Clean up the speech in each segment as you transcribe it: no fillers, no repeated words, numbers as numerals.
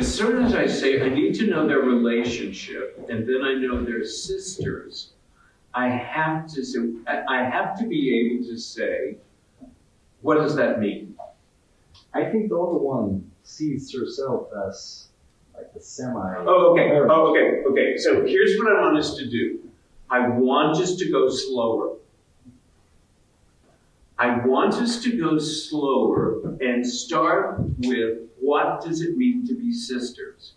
as soon as I say I need to know their relationship, and then I know they're sisters, I have to be able to say, what does that mean? I think the older one sees herself as like the semi. Okay. So here's what I want us to do. I want us to go slower. I want us to go slower and start with what does it mean to be sisters?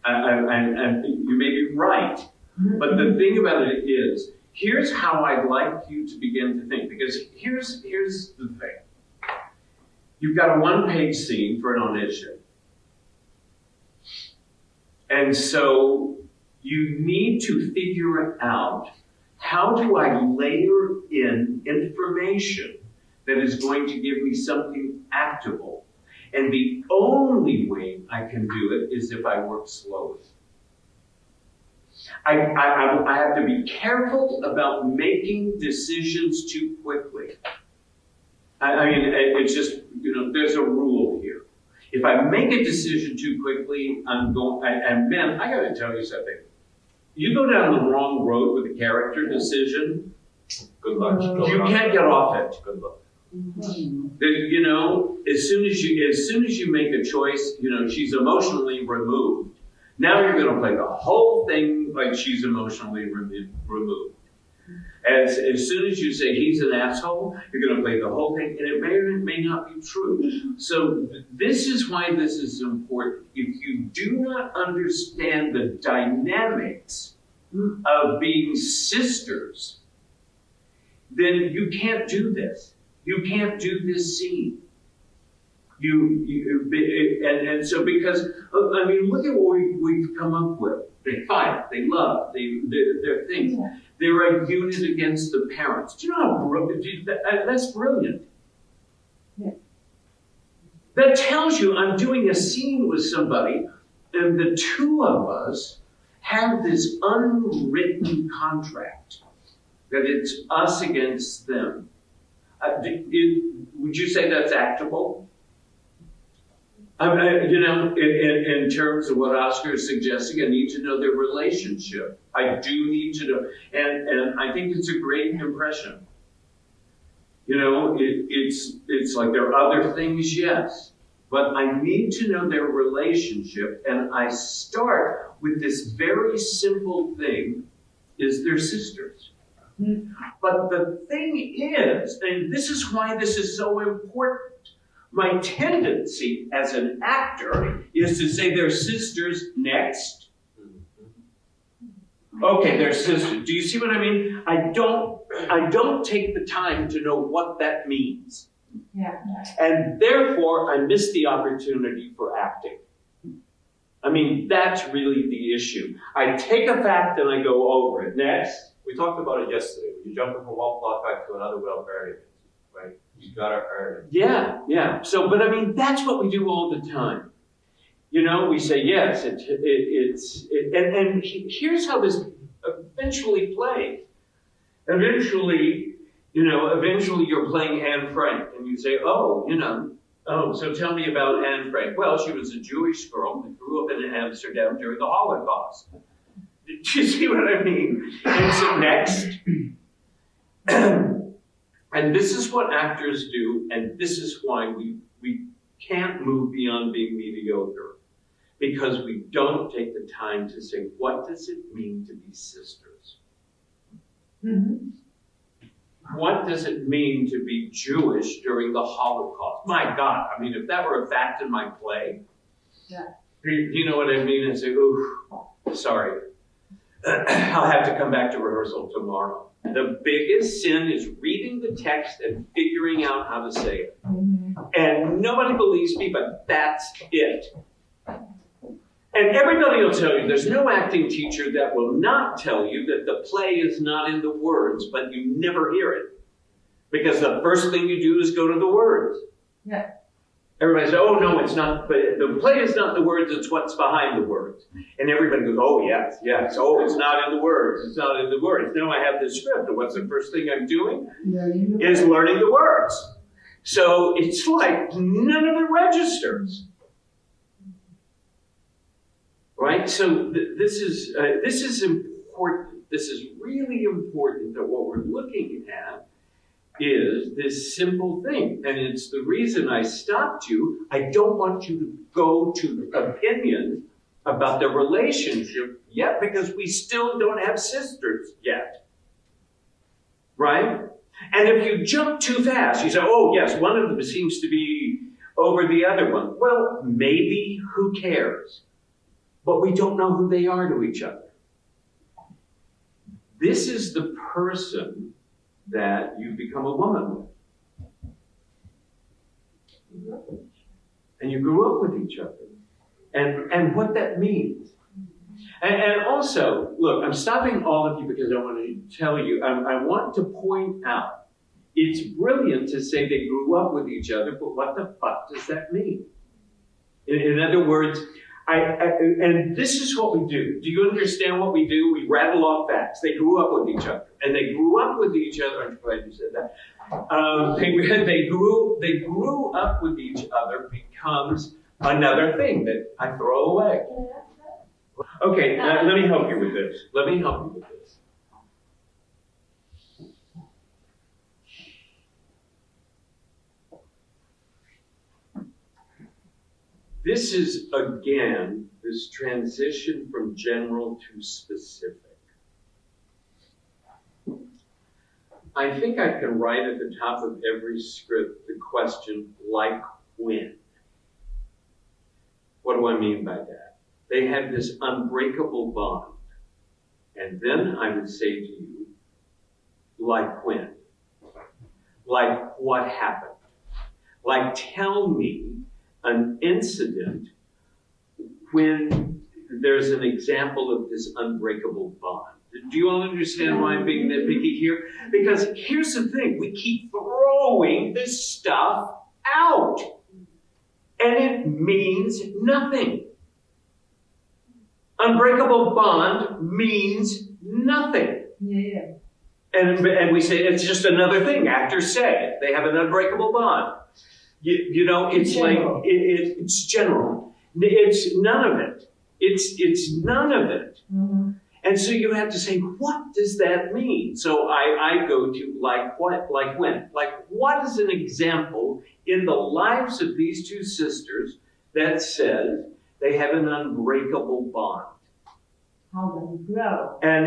And you may be right, but the thing about it is, here's how I'd like you to begin to think, because here's the thing. You've got a one-page scene for an audition. And so you need to figure out, how do I layer in information that is going to give me something actable? And the only way I can do it is if I work slowly. I have to be careful about making decisions too quickly. I mean, it's just, there's a rule here. If I make a decision too quickly, and man, I gotta tell you something. You go down the wrong road with a character decision, good luck. You can't get off it. Good luck. As soon as you make a choice, she's emotionally removed. Now you're going to play the whole thing like she's emotionally removed. As soon as you say he's an asshole, you're going to play the whole thing, and it may or may not be true. So this is why this is important. If you do not understand the dynamics of being sisters, then you can't do this. You can't do this scene. And so because, I mean, look at what we've come up with. They fight, they love, they're things. Yeah. They're a unit against the parents. Do you know how brilliant? That's brilliant. Yeah. That tells you I'm doing a scene with somebody, and the two of us have this unwritten contract that it's us against them. Would you say that's actable? In terms of what Oscar is suggesting, I need to know their relationship. I do need to know, and I think it's a great impression. It's like there are other things, yes, but I need to know their relationship, and I start with this very simple thing: is they're sisters. But the thing is, and this is why this is so important, my tendency as an actor is to say they're sisters next. Okay, they're sisters. Do you see what I mean? I don't take the time to know what that means. Yeah. And therefore, I miss the opportunity for acting. I mean, that's really the issue. I take a fact and I go over it. Next. We talked about it yesterday. You jump from one plot fact to another without earning it, right? You gotta earn it. Yeah. So, but I mean, that's what we do all the time. We say yes. And here's how this eventually plays. Eventually you're playing Anne Frank, and you say, so tell me about Anne Frank. Well, she was a Jewish girl who grew up in Amsterdam during the Holocaust. Do you see what I mean? And so next, and this is what actors do, and this is why we can't move beyond being mediocre, because we don't take the time to say, what does it mean to be sisters? Mm-hmm. What does it mean to be Jewish during the Holocaust? My God, I mean, if that were a fact in my play, yeah. You know what I mean? I say, sorry. I'll have to come back to rehearsal tomorrow. The biggest sin is reading the text and figuring out how to say it. Mm-hmm. And nobody believes me, but that's it. And everybody will tell you, there's no acting teacher that will not tell you that the play is not in the words, but you never hear it. Because the first thing you do is go to the words. Yeah. Everybody says, oh, no, it's not. But the play is not the words, it's what's behind the words. And everybody goes, oh, yes. Oh, it's not in the words. It's not in the words. No, I have the script. And what's the first thing I'm doing? Is learning the words. So it's like none of it registers. right? So this is important. This is really important that what we're looking at is this simple thing. And it's the reason I stopped you. I don't want you to go to opinions about the relationship yet because we still don't have sisters yet. Right? And if you jump too fast, you say, oh yes, one of them seems to be over the other one. Well, maybe, who cares? But we don't know who they are to each other. This is the person that you become a woman with. And you grew up with each other. And what that means. And also, look, I'm stopping all of you because I want to tell you, I want to point out, it's brilliant to say they grew up with each other, but what the fuck does that mean? In other words, and this is what we do. Do you understand what we do? We rattle off facts. They grew up with each other. And they grew up with each other. I'm glad you said that. They grew up with each other becomes another thing that I throw away. Okay, let me help you with this. Let me help you with this. This is, again, this transition from general to specific. I think I can write at the top of every script the question, like when? What do I mean by that? They had this unbreakable bond. And then I would say to you, like when? Like what happened? Like tell me an incident when there's an example of this unbreakable bond. Do you all understand why I'm being nitpicky here? Because here's the thing, we keep throwing this stuff out. And it means nothing. Unbreakable bond means nothing. Yeah. And we say it's just another thing. Actors say they have an unbreakable bond. You know, it's general. like it's general. It's none of it. It's none of it. Mm-hmm. And so you have to say, what does that mean? So I go to like what, like when, like what is an example in the lives of these two sisters that says they have an unbreakable bond? How they grow. And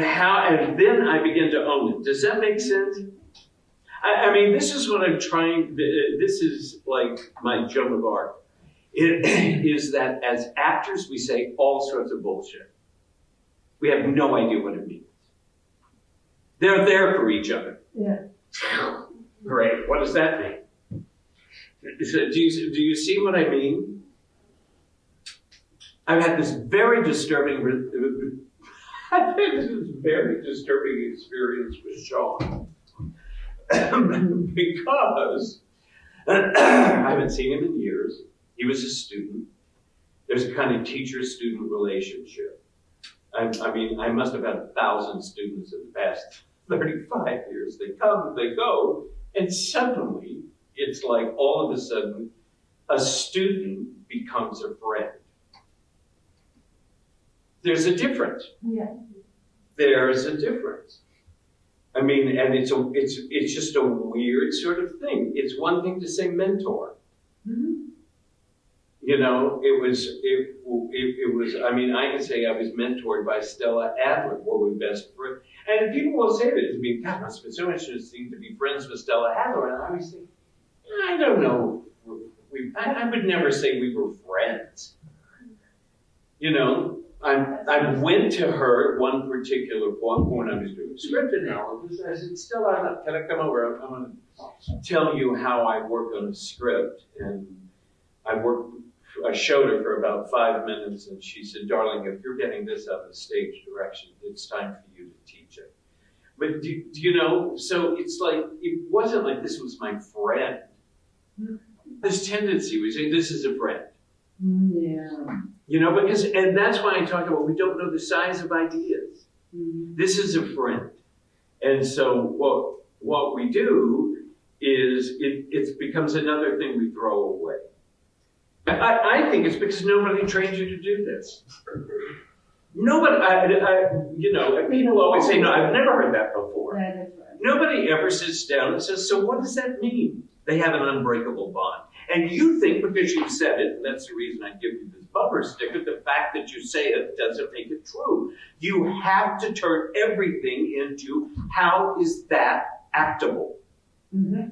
then I begin to own it. Does that make sense? I mean, this is what I'm trying, this is like my Joan of Arc. It is that as actors, we say all sorts of bullshit. We have no idea what it means. They're there for each other. Yeah. Great. What does that mean? Do you see what I mean? I've had this very disturbing experience with Sean. Because I haven't seen him in years. He was a student. There's a kind of teacher-student relationship. I mean, I must have had 1,000 students in the past 35 years. They come, they go, and suddenly, it's like all of a sudden, a student becomes a friend. There's a difference. Yeah. There's a difference. I mean, and it's just a weird sort of thing. It's one thing to say mentor. Mm-hmm. You know, it was, I mean, I can say I was mentored by Stella Adler, were we best friends. And people will say to me, God, it must have been so interesting to be friends with Stella Adler. And I always think, I don't know. I would never say we were friends. You know, I went to her at one particular point when I was doing script analysis. I said, Stella, can I come over? I'm going to tell you how I work on a script. And I showed her for about 5 minutes, and she said, darling, if you're getting this out of the stage direction, it's time for you to teach it. But do you know, so it's like, it wasn't like this was my friend. This tendency, we say, this is a friend. Yeah. You know, because, and that's why I talk about we don't know the size of ideas. Mm-hmm. This is a friend. And so what we do is it becomes another thing we throw away. I think it's because nobody trained you to do this. Nobody, people always say, no, I've never heard that before. That is right. Nobody ever sits down and says, so what does that mean? They have an unbreakable bond. And you think because you said it, and that's the reason I give you this bumper sticker, the fact that you say it doesn't make it true. You have to turn everything into how is that actable? Mm-hmm.